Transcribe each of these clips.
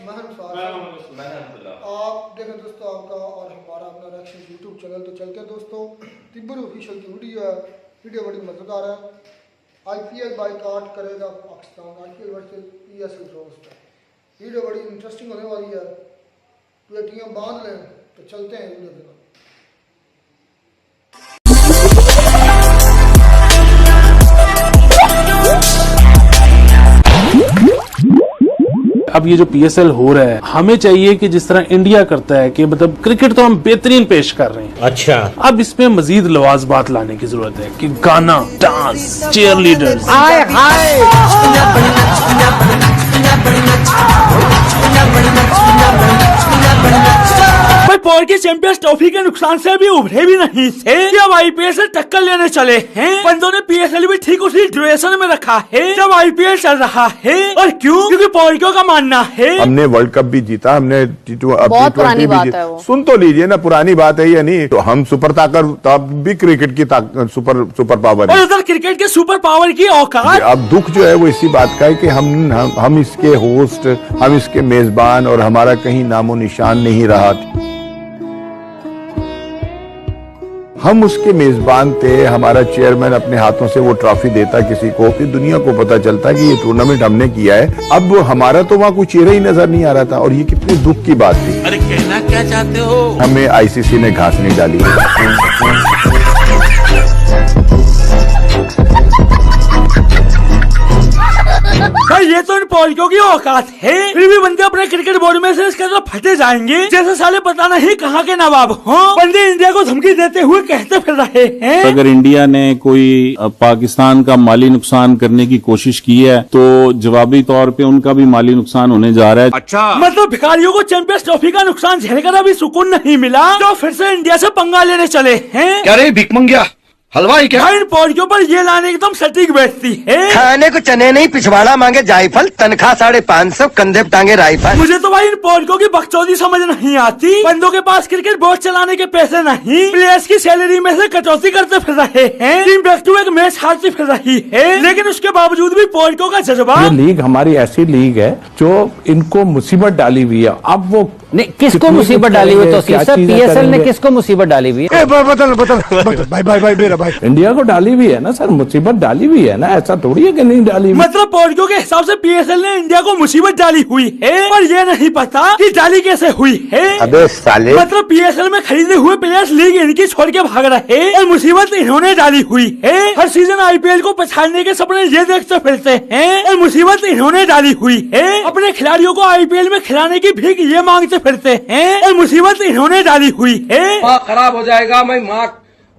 आप देखें दोस्तों, आपका और हमारा अपना रिएक्शन यूट्यूब चैनल। तो चलते हैं दोस्तों, तिब्बर ऑफिशियल की वीडियो बड़ी मजेदार है। IPL बाइकआउट करेगा Pakistan, IPL versus PSL roast. Video बड़ी इंटरेस्टिंग होने वाली है, पेटियां बांध लें। तो चलते हैं वीडियो के। अब ये जो PSL हो रहा है, हमें चाहिए कि जिस तरह इंडिया करता है कि मतलब क्रिकेट तो हम बेहतरीन पेश कर रहे हैं। अच्छा, अब इसमें मजीद लवाजबात लाने की जरूरत है कि गाना, डांस, चीयर लीडर्स, पौर के चैंपियंस ट्रॉफी के नुकसान से अभी उभरे भी नहीं थे, जब IPL से टक्कर लेने चले हैं। बंदों ने PSL भी ठीक उसी ड्यूरेशन में रखा है जब IPL चल रहा है। और क्यों? क्योंकि पौरियों का मानना है हमने वर्ल्ड कप भी जीता, हमने बहुत पुरानी बात है वो। सुन तो लीजिए ना, पुरानी बात है या नहीं। तो हम सुपर ताकत, अब भी क्रिकेट की सुपर पावर है, और उधर क्रिकेट के सुपर पावर की औकात। अब दुख जो है वो इसी बात का है कि हम इसके होस्ट, हम इसके मेजबान, और हमारा कहीं नामो निशान नहीं रहा। हम उसके मेजबान थे, हमारा चेयरमैन अपने हाथों से वो ट्रॉफी देता किसी को, फिर दुनिया को पता चलता कि ये टूर्नामेंट हमने किया है। अब हमारा तो वहाँ कोई चेहरा ही नजर नहीं आ रहा था, और ये कितने दुख की बात थी। अरे कहना क्या चाहते हो? हमें ICC ने घास नहीं डाली। ये तो इन पौरियों की औकात है, फिर भी बंदे अपने क्रिकेट बोर्ड में से इसके तरफ फटे जाएंगे जैसे साले पता नहीं कहाँ के नवाब हों। बंदे इंडिया को धमकी देते हुए कहते फिर रहे हैं, अगर इंडिया ने कोई पाकिस्तान का माली नुकसान करने की कोशिश की है तो जवाबी तौर पे उनका भी माली नुकसान होने जा रहा है। अच्छा, मतलब भिखारियों को चैंपियंस ट्रॉफी का नुकसान झेलकर अभी सुकून नहीं मिला तो फिर से इंडिया से पंगा लेने चले हैं। क्या रे भिकमंगिया, हलवाई क्या? इन पौरियों पर ये लाने एकदम सटीक बैठती है। खाने को चने नहीं, पिछवाड़ा मांगे जायफल, तनख्वाह 550, कंधे पे टांगे राइफल। मुझे तो भाई इन पौरियों की बकचोदी समझ नहीं आती। बंदों के पास क्रिकेट बोर्ड चलाने के पैसे नहीं, प्लेयर्स की सैलरी में से कटौती करते फिर रहे हैं। Team back to back match हारती फिर रही है, लेकिन उसके बावजूद भी पौरियों का जज्बा। ये लीग हमारी ऐसी लीग है जो इनको मुसीबत डाली हुई है। अब वो नहीं, किसको मुसीबत डाली हुई? तो PSL ने किसको मुसीबत डाली हुई है? बदल भाई मेरा भाई, इंडिया को डाली हुई है ना सर, मुसीबत डाली हुई है ना, ऐसा थोड़ी है कि नहीं डाली। मतलब पौरियों के हिसाब से PSL ने इंडिया को मुसीबत डाली हुई है, पर ये नहीं पता कि डाली कैसे हुई है। अबे साले, मतलब PSL में खरीदे हुए प्लेयर्स लीग इनकी छोड़ के भाग रहे और मुसीबत इन्होंने डाली हुई है। हर सीजन IPL को पछाड़ने के सपने ये देखते फिरते हैं और मुसीबत इन्होंने डाली हुई है। अपने खिलाड़ियों को IPL में खिलाने की भीख ये मांगते फिरते हैं और मुसीबत इन्होंने डाली हुई है। माँ खराब हो जाएगा, मैं माँ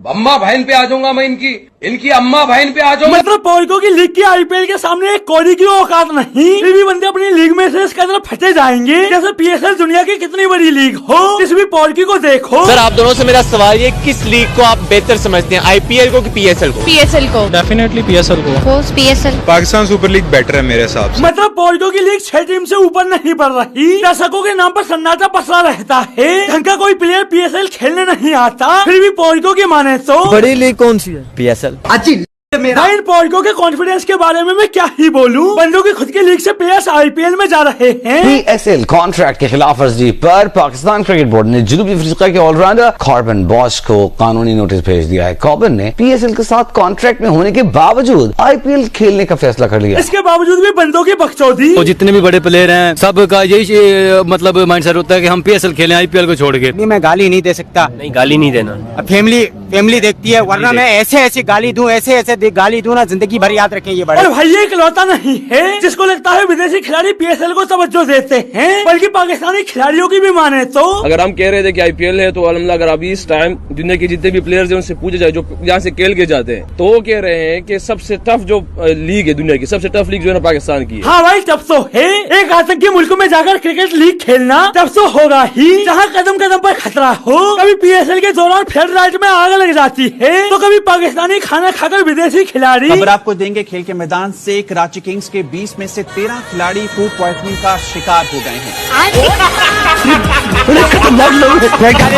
अम्मा बहन पे आ जाऊंगा, मैं इनकी अम्मा बहन पे आ जाऊंगा। मतलब पौरियों की लीग की IPL के सामने एक कौड़ी की औकात नहीं, फिर भी बंदे अपनी लीग में से इसके तरफ फटे जाएंगे जैसे PSL दुनिया की कितनी बड़ी लीग हो। किसी भी पौरियों को देखो। सर, आप दोनों से मेरा सवाल ये, किस लीग को आप बेहतर समझते हैं, IPL को कि PSL को? PSL को। डेफिनेटली PSL को। PSL। Pakistan super league better है मेरे हिसाब से। मतलब पौरियों की लीग 6 टीम से ऊपर नहीं बढ़ रही, दर्शकों के नाम पर सन्नाटा पसरा रहता है, ढंग का कोई प्लेयर PSL खेलने नहीं आता। फिर भी पौरियों की माने तो बड़ी लीग कौन सी है? PSL। भाई इन पौरियों के कॉन्फिडेंस के बारे में मैं क्या ही बोलूं। बंदों की खुद की लीग से प्लेयर्स IPL में जा रहे हैं। PSL कॉन्ट्रैक्ट के खिलाफ वर्जी पर पाकिस्तान क्रिकेट बोर्ड ने जनूबी अफ्रीका के ऑलराउंडर कॉर्बन बॉश को कानूनी नोटिस भेज दिया है। कॉर्बन ने PSL के साथ कॉन्ट्रैक्ट में होने के बावजूद IPL खेलने का फैसला कर लिया। इसके बावजूद भी बंदों की बकचोदी। तो जितने भी बड़े प्लेयर हैं सबका यही मतलब माइंडसेट होता है कि हम PSL खेलें IPL को छोड़ के। मैं गाली नहीं दे सकता। नहीं, गाली नहीं देना। फैमिली देखती है, वरना मैं ऐसे गाली दूं, ऐसे गाली दूं ना, जिंदगी भर याद रखें ये बड़े। और भाई ये इकलौता नहीं है जिसको लगता है विदेशी खिलाड़ी PSL को तवज्जो देते हैं, बल्कि पाकिस्तानी खिलाड़ियों की भी माने तो। अगर हम कह रहे थे कि IPL है तो अल्हम्दुलिल्लाह, अगर अभी इस टाइम दुनिया के जितने भी प्लेयर्स हैं उनसे पूछा जाए जो यहाँ से खेल के जाते हैं, तो वो कह रहे हैं कि सबसे टफ जो लीग है, दुनिया की सबसे टफ लीग जो है ना पाकिस्तान की है। हाँ भाई, टफ तो है। एक आतंकी मुल्क में जाकर क्रिकेट लीग खेलना टफ तो होगा ही, जहाँ कदम कदम पर खतरा हो। कभी PSL के दौरान फ्लड लाइट में आग लग जाती है, तो कभी पाकिस्तानी खाना खाकर विदेशी विदेशी खिलाड़ी। खबर आपको देंगे खेल के मैदान से कराची किंग्स के 20 में से 13 खिलाड़ी फूड पॉइजनिंग का शिकार हो गए हैं।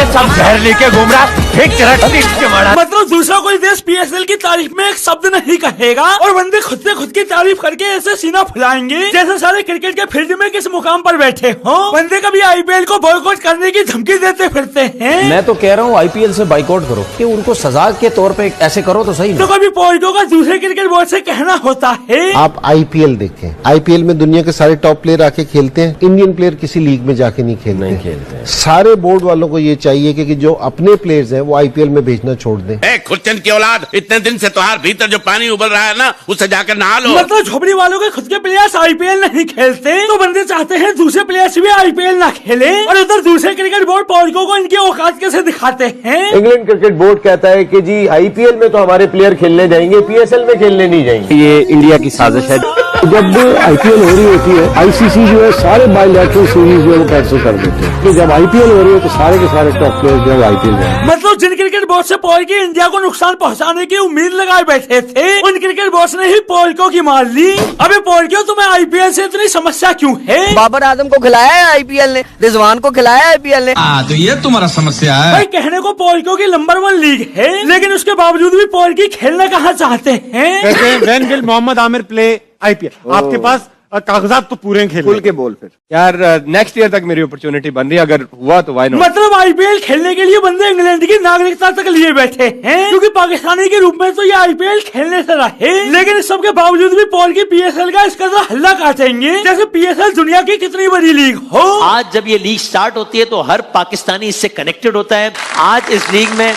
सब जहर लेके घूम रहा, मतलब दूसरा कोई देश PSL की तारीफ में एक शब्द नहीं कहेगा और बंदे खुद से खुद की तारीफ करके ऐसे सीना फुलाएंगे जैसे सारे क्रिकेट के फील्ड में किस मुकाम पर बैठे हो। बंदे कभी IPL को बॉयकॉट करने की धमकी देते फिरते हैं। मैं तो कह रहा हूँ IPL से बाइकआउट करो, कि उनको सजा के तौर पे ऐसे करो तो सही। तो कभी पोर्टो का दूसरे क्रिकेट बोर्ड से कहना होता है। आप IPL देखें, IPL में दुनिया के सारे टॉप प्लेयर आके खेलते हैं, इंडियन प्लेयर किसी लीग में जाके नहीं खेलते। सारे बोर्ड वालों को ये चाहिए कि जो अपने प्लेयर्स हैं वो IPL में भेजना छोड़ दें। खुदचंद की औलाद, इतने दिन से तुम्हारे भीतर जो पानी उबल रहा है ना, उससे जाकर नहा लो। मतलब झोपड़ी वालों के खुद के प्लेयर्स IPL नहीं खेलते तो बंदे चाहते हैं दूसरे प्लेयर्स भी IPL ना खेले और उधर दूसरे क्रिकेट बोर्ड पोर्टो को इनकी औकात कैसे दिखाते हैं। इंग्लैंड क्रिकेट बोर्ड कहता है कि जी IPL में तो हमारे प्लेयर खेलने जाएंगे, PSL में खेलने नहीं जाएंगे। ये इंडिया की साजिश है। जब IPL हो रही होती है ICC जो है सारे बायलैटरल सीरीज जो है वो कैंसिल कर देते हैं, तो जब IPL हो रही है तो सारे के सारे टॉप प्लेयर जो है IPL में। मतलब जिन क्रिकेट बोर्ड से पोल की इंडिया को नुकसान पहुंचाने की उम्मीद लगाए बैठे थे उन क्रिकेट बोर्ड ने ही पोल्को की मार ली। अबे पोल्को तुम्हें IPL से इतनी समस्या क्यों है? बाबर आजम को खिलाया है IPL ने, रिजवान को खिलाया है IPL ने। तो ये तुम्हारा समस्या है भाई। कहने को पोल्को की नंबर 1 लीग है लेकिन उसके बावजूद भी पोल्की खेलना कहाँ चाहते हैं। When will Mohammad Amir play IPL? आपके पास कागजात तो पूरे खेल खुल के बोल फिर यार। नेक्स्ट ईयर तक मेरी अपॉर्चुनिटी बन रही है, अगर हुआ तो वाई नॉट। मतलब IPL खेलने के लिए बंदे इंग्लैंड की नागरिकता तक लिए बैठे हैं क्योंकि पाकिस्तानी के रूप में तो ये IPL खेलने से रहे, लेकिन इस सब के बावजूद भी पोल की PSL का इस कदर हल्ला काटेंगे जैसे PSL दुनिया की कितनी बड़ी लीग हो। आज जब ये लीग स्टार्ट होती है तो हर पाकिस्तानी इससे कनेक्टेड होता है। आज इस लीग में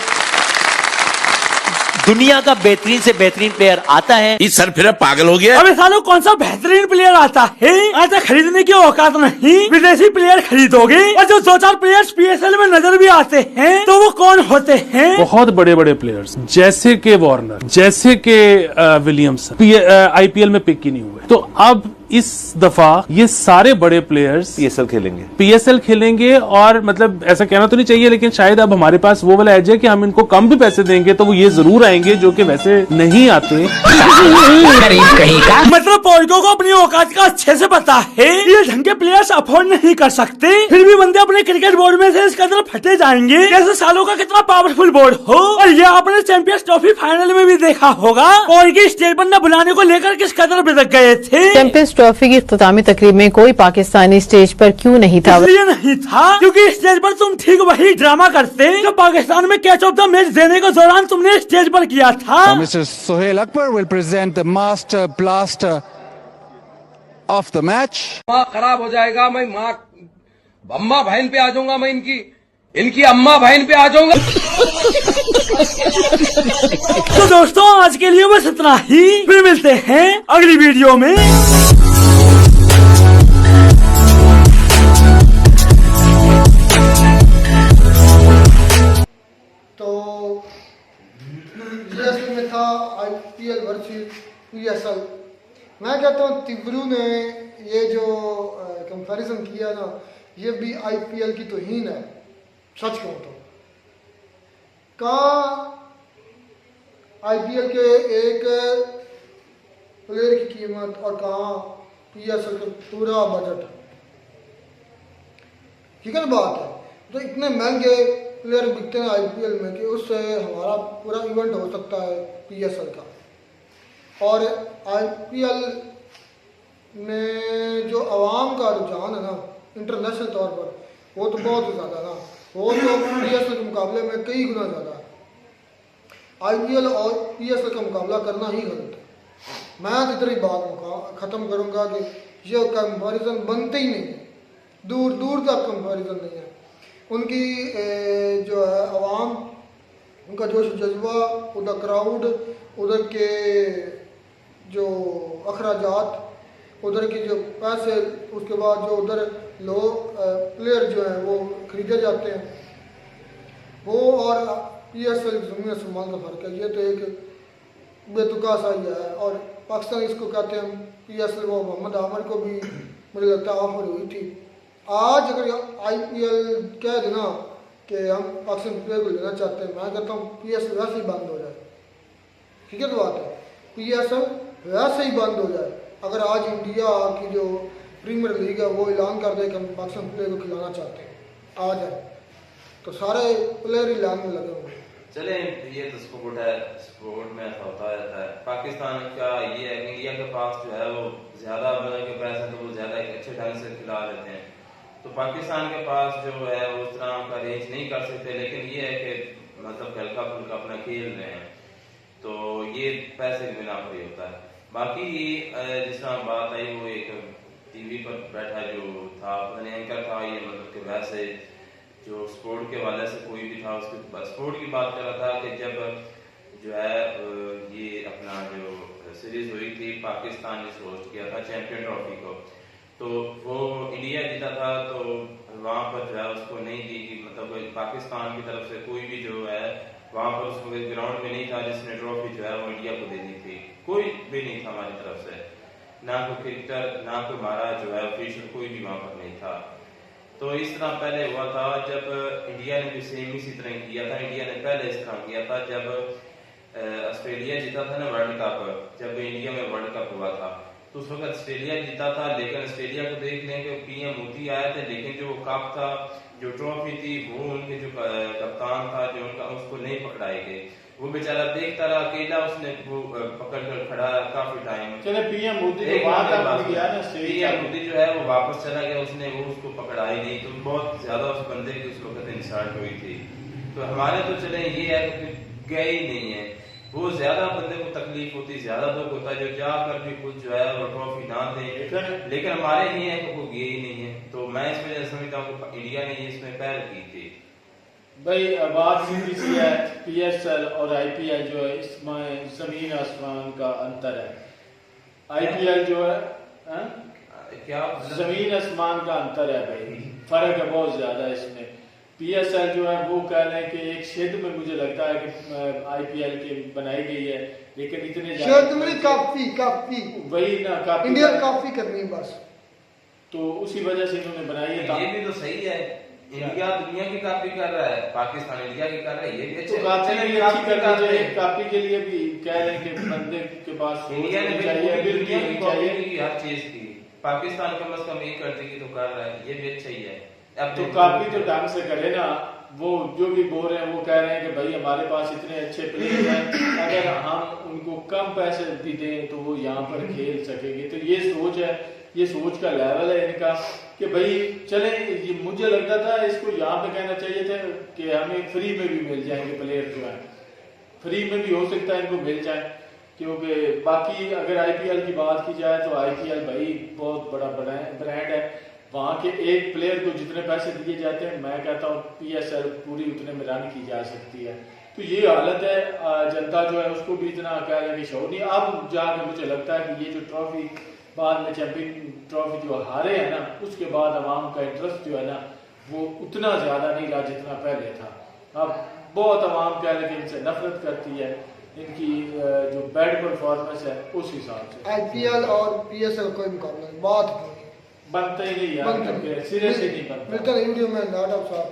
दुनिया का बेहतरीन से बेहतरीन प्लेयर आता है। इस सर फिर पागल हो गया। अबे सालों कौन सा बेहतरीन प्लेयर आता है? ऐसा खरीदने की औकात नहीं, विदेशी प्लेयर खरीदोगे। और जो 2-4 प्लेयर्स PSL में नजर भी आते हैं तो वो कौन होते हैं? बहुत बड़े बड़े प्लेयर्स जैसे के वार्नर, जैसे के विलियमसन IPL में पिक ही नहीं हुए। तो अब इस दफा ये सारे बड़े प्लेयर्स PSL खेलेंगे और मतलब ऐसा कहना तो नहीं चाहिए लेकिन शायद अब हमारे पास वो वाला एज है कि हम इनको कम भी पैसे देंगे तो वो ये जरूर आएंगे जो कि वैसे नहीं आते। मतलब पोल्को को अपनी औकात का अच्छे से पता है, ये ढंग के प्लेयर्स अफोर्ड नहीं कर सकते, फिर भी बंदे अपने क्रिकेट बोर्ड में से इस कदर फटे जाएंगे जैसे सालों का कितना पावरफुल बोर्ड हो। और ये आपने चैंपियंस ट्रॉफी फाइनल में भी देखा होगा पोल की स्टेट पर न बुलाने को लेकर किस कदर बिदक गए थे। चैंपियंस ट्रॉफी की इख्तितामी तकरीब में कोई पाकिस्तानी स्टेज पर क्यों नहीं था? इसलिए नहीं था क्योंकि स्टेज पर तुम ठीक वही ड्रामा करते जो पाकिस्तान में कैच ऑफ द मैच देने के दौरान तुमने स्टेज पर किया था। Mr. Sohail Akbar will present the master blaster of the match. माँ खराब हो जाएगा, मैं माँ अम्मा बहन पे आ जाऊंगा, मैं इनकी अम्मा बहन पे आ जाऊंगा। तो दोस्तों आज के लिए बस इतना ही, फिर मिलते हैं अगली वीडियो में। तो PSL में था IPL वर्सेस PSL। मैं कहता हूँ तिब्रू ने ये जो कंपैरिजन किया ना, ये भी IPL की तौहीन है। सच कहूँ तो कहाँ IPL के एक प्लेयर की कीमत और कहाँ PSL का पूरा बजट। ठीक है ना बात है। तो इतने महंगे प्लेयर बिकते हैं IPL में कि उससे हमारा पूरा इवेंट हो सकता है PSL का। और IPL में जो आवाम का रुझान है ना इंटरनेशनल तौर पर, वो तो बहुत ज़्यादा ना, वो तो PSL के मुकाबले में कई गुना ज़्यादा है। IPL और PSL का मुकाबला करना ही गलत है। मैं तो इतनी बात ख़त्म करूँगा कि ये कंपैरिजन बनते ही नहीं है, दूर दूर तक कंपैरिजन नहीं है। उनकी जो है आवाम, उनका जोश जज्बा, उधर क्राउड, उधर के जो अखराजात, उधर के जो पैसे, उसके बाद जो उधर लोग प्लेयर जो हैं वो खरीदे जाते हैं, वो और PSL ज़मीन आसमान का फ़र्क है। ये तो एक बेतुका सा ही है। और पाकिस्तान इसको कहते हैं PSL। वो मोहम्मद आमिर को भी मुझे लगता है ऑफर हुई थी। आज अगर IPL कह देना कि हम पाकिस्तान प्लेयर को लेना चाहते हैं, मैं कहता हूँ PSL वैसे ही बंद हो जाए। ठीक है तो बात है। PSL वैसे ही बंद हो जाए। अगर आज इंडिया की जो प्रीमियर लीग है वो ऐलान कर दे कि हम पाकिस्तान प्लेयर को खिलाना चाहते हैं आ जाए, तो सारे प्लेयर ही लाइन में लगे होंगे। चले ये तो स्पोर्ट है, स्पोर्ट में ऐसा होता रहता है। पाकिस्तान का ये है कि इंडिया के पास जो है वो ज्यादा के पैसे तो वो ज्यादा अच्छे ढंग से खिला लेते हैं, तो पाकिस्तान के पास जो है वो उस तरह का रेंज नहीं कर सकते। लेकिन ये है कि मतलब हल्का फुल्का अपना खेल रहे हैं, तो ये पैसे के बिना पर ही होता है। बाकी जिस तरह बात आई वो एक टीवी पर बैठा जो था मैंने एंकर था, ये मतलब कि वैसे जो स्पोर्ट के वाले से कोई भी था उसके स्पोर्ट की बात कर रहा था कि जब जो है ये अपना जो सीरीज हुई थी पाकिस्तान ने होस्ट किया था चैंपियन ट्रॉफी को, तो वो इंडिया जीता था, तो वहाँ पर जो है उसको नहीं दी, मतलब पाकिस्तान की तरफ से कोई भी जो है वहाँ पर उसको ग्राउंड में नहीं था जिसने ट्रॉफी जो है वो इंडिया को देनी थी, कोई भी नहीं था हमारी तरफ से, ना कोई क्रिकेटर ना कोई हमारा जो है ऑफिशियल कोई भी वहाँ पर नहीं था। तो इस तरह पहले हुआ था जब इंडिया ने भी सेम इसी तरह किया था। इंडिया ने पहले इस तरह किया था जब ऑस्ट्रेलिया जीता था ना वर्ल्ड कप, जब इंडिया में वर्ल्ड कप हुआ था तो उस वक्त ऑस्ट्रेलिया जीता था, लेकिन ऑस्ट्रेलिया को देख लें कि PM मोदी आया था, लेकिन जो कप था जो ट्रॉफी थी वो उनके जो कप्तान था जो उनका उसको नहीं पकड़ाए गए, वो बेचारा देखता रहा अकेला, उसने वो पकड़ कर खड़ा काफी टाइम। चले PM मोदी PM मोदी जो है वो वापस चला गया, उसने वो उसको पकड़ा ही नहीं, तो बहुत ज्यादा उस बंदे की उस वक्त इंसल्ट हुई थी। तो हमारे तो चले ये है कि गए ही नहीं है, वो ज्यादा बंदे को तकलीफ होती, ज्यादा दुख होता है जो जाकर भी कुछ जो है वो ट्रॉफी ना दे, लेकिन हमारे ये है कि वो गए ही नहीं है। तो मैं इस वजह से समझता हूँ कि इंडिया ने ये इसमें पहल की थी। भाई बात सीधी सी है, PSL और IPL जो है इसमें जमीन आसमान का अंतर है। IPL जो है क्या जमीन आसमान का अंतर है भाई, फर्क है बहुत ज्यादा इसमें। PSL जो है वो कह लें कि एक क्षेत्र में मुझे लगता है कि IPL की बनाई गई है, लेकिन इतने क्षेत्र में काफी वही ना काफी इंडिया काफी करनी है बस, तो उसी वजह से इन्होंने बनाई है। ये भी तो सही है, इंडिया दुनिया की कापी कर रहा है, पाकिस्तान इंडिया की कर रहा है, ये भी तो कापी के लिए भी कह रहे हैं कि बंदे के पास इंडिया ने दुनिया की कॉपी की हर चीज की, पाकिस्तान कम से कम एक कर देगी तो कर रहा है, ये भी अच्छा ही है। अब तो काफी तो ढंग से करे ना, वो जो भी बोल रहे हैं वो कह रहे हैं कि भाई हमारे पास इतने अच्छे प्लेयर हैं, अगर हम उनको कम पैसे भी दें तो वो यहाँ पर खेल सकेंगे। तो ये सोच है, ये सोच का लेवल है इनका कि भाई चले, ये मुझे लगता था इसको यहाँ पे कहना चाहिए था कि हमें फ्री में भी मिल जाएंगे प्लेयर जो है, फ्री में भी हो सकता है इनको मिल जाए, क्योंकि बाकी अगर IPL की बात की जाए तो IPL भाई बहुत बड़ा ब्रांड है, वहाँ के एक प्लेयर को जितने पैसे दिए जाते हैं मैं कहता हूँ PSL पूरी उतने में रन की जा सकती है। तो ये हालत है, जनता जो है उसको भी इतना कह रहे कि शौक नहीं। अब जाकर मुझे लगता है कि ये जो ट्रॉफी बाद में चैंपियन ट्रॉफी जो हारे है ना, उसके बाद अवाम का इंटरेस्ट जो है ना वो उतना ज्यादा नहीं रहा जितना पहले था। अब बहुत अवाम कह रहे कि इनसे नफरत करती है, इनकी जो बैड परफॉर्मेंस है उस हिसाब से। IPL और PSL कोई मुकाबला बात बनता ही नहीं यार, सीरियसली नहीं बनता। मिलता है वीडियो में नाटक साथ।